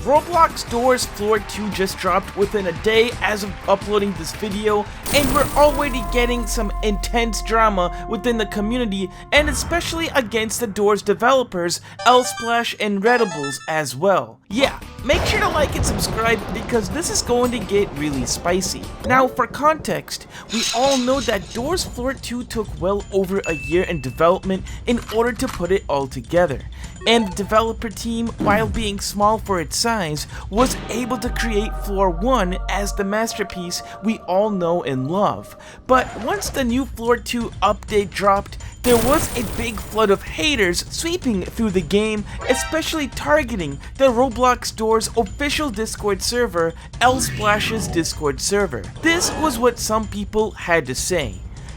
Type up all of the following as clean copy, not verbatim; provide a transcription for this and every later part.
Roblox Doors Floor 2 just dropped within a day as of uploading this video, and we're already getting some intense drama within the community and especially against the Doors developers, Lsplash and Redibles as well. Yeah, make sure to like and subscribe because this is going to get really spicy. Now for context, we all know that Doors Floor 2 took well over a year in development in order to put it all together. And the developer team, while being small for its size, was able to create Floor 1 as the masterpiece we all know and love. But once the new Floor 2 update dropped, there was a big flood of haters sweeping through the game, especially targeting the Roblox Doors official Discord server, Lsplash's Discord server. This was what some people had to say.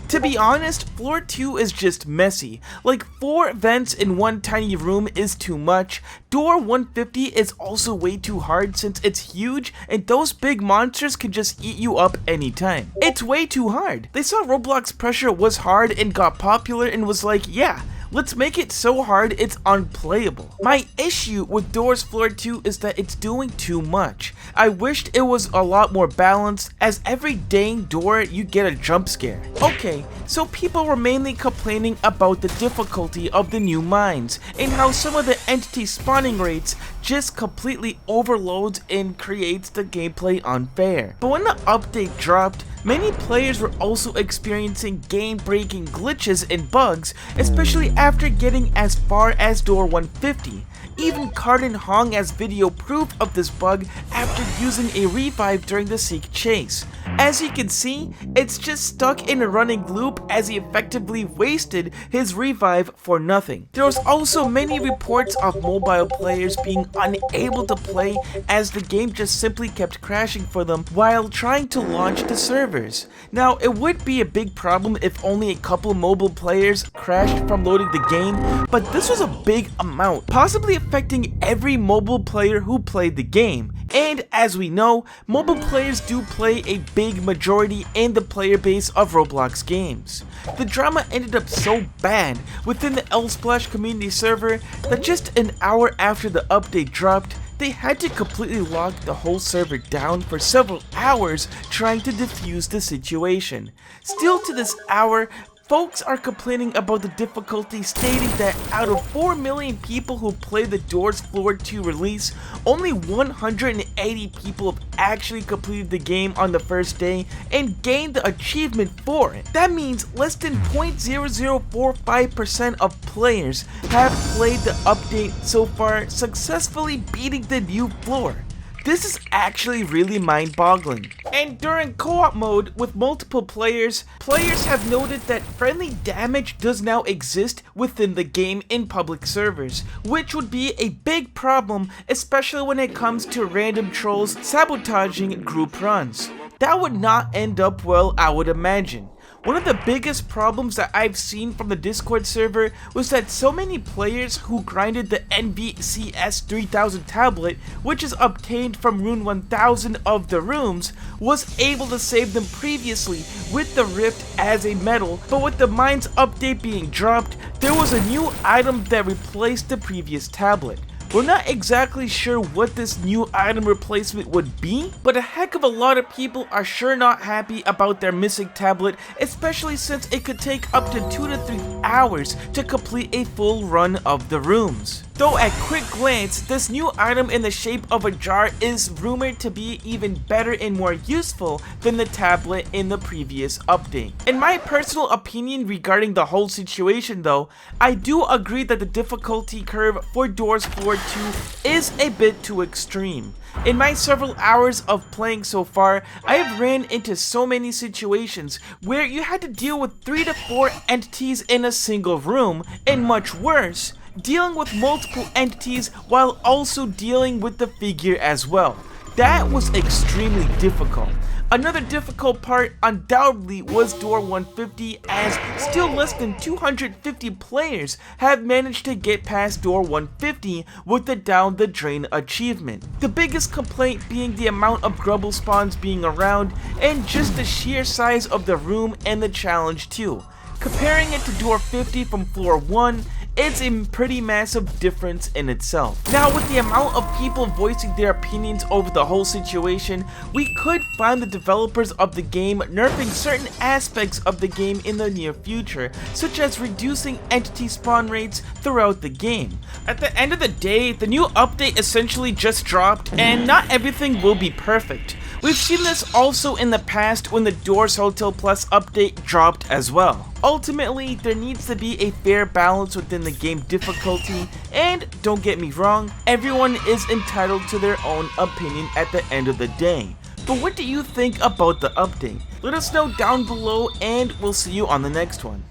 To be honest, Floor 2 is just messy. Like 4 vents in one tiny room is too much. Door 150 is also way too hard since it's huge and those big monsters can just eat you up anytime. It's way too hard. They saw Roblox Pressure was hard and got popular and was like, yeah, let's make it so hard it's unplayable. My issue with Doors Floor 2 is that it's doing too much. I wished it was a lot more balanced, as every dang door you get a jump scare. Okay, so people were mainly complaining about the difficulty of the new mines and how some of the entity spawning rates just completely overloads and creates the gameplay unfair. But when the update dropped, many players were also experiencing game-breaking glitches and bugs, especially after getting as far as Door 150. Even Cardin Hong has video proof of this bug after using a revive during the Seek chase. As you can see, it's just stuck in a running loop as he effectively wasted his revive for nothing. There was also many reports of mobile players being unable to play as the game just simply kept crashing for them while trying to launch the servers. Now, it would be a big problem if only a couple mobile players crashed from loading the game, but this was a big amount, possibly affecting every mobile player who played the game. And as we know, mobile players do play a big majority in the player base of Roblox games. The drama ended up so bad within the Lsplash community server that just an hour after the update dropped, they had to completely lock the whole server down for several hours trying to defuse the situation. Still to this hour, folks are complaining about the difficulty, stating that out of 4 million people who played the Doors Floor 2 release, only 180 people have actually completed the game on the first day and gained the achievement for it. That means less than 0.0045% of players have played the update so far, successfully beating the new floor. This is actually really mind-boggling. And during co-op mode with multiple players, players have noted that friendly damage does now exist within the game in public servers, which would be a big problem, especially when it comes to random trolls sabotaging group runs. That would not end up well, I would imagine. One of the biggest problems that I've seen from the Discord server was that so many players who grinded the NVCS 3000 tablet, which is obtained from Rune 1000 of the rooms, was able to save them previously with the Rift as a medal, but with the Mines update being dropped, there was a new item that replaced the previous tablet. We're not exactly sure what this new item replacement would be, but a heck of a lot of people are sure not happy about their missing tablet, especially since it could take up to 2 to 3 hours to complete a full run of the rooms. Though at quick glance, this new item in the shape of a jar is rumored to be even better and more useful than the tablet in the previous update. In my personal opinion regarding the whole situation though, I do agree that the difficulty curve for Doors Floor 2 is a bit too extreme. In my several hours of playing so far, I have ran into so many situations where you had to deal with 3 to 4 entities in a single room, and much worse, dealing with multiple entities while also dealing with the figure as well. That was extremely difficult. Another difficult part undoubtedly was Door 150, as still less than 250 players have managed to get past Door 150 with the Down the Drain achievement. The biggest complaint being the amount of grubble spawns being around and just the sheer size of the room and the challenge too. Comparing it to Door 50 from Floor 1, it's a pretty massive difference in itself. Now, with the amount of people voicing their opinions over the whole situation, we could find the developers of the game nerfing certain aspects of the game in the near future, such as reducing entity spawn rates throughout the game. At the end of the day, the new update essentially just dropped, and not everything will be perfect. We've seen this also in the past when the Doors Hotel Plus update dropped as well. Ultimately, there needs to be a fair balance within the game difficulty, and don't get me wrong, everyone is entitled to their own opinion at the end of the day. But what do you think about the update? Let us know down below, and we'll see you on the next one.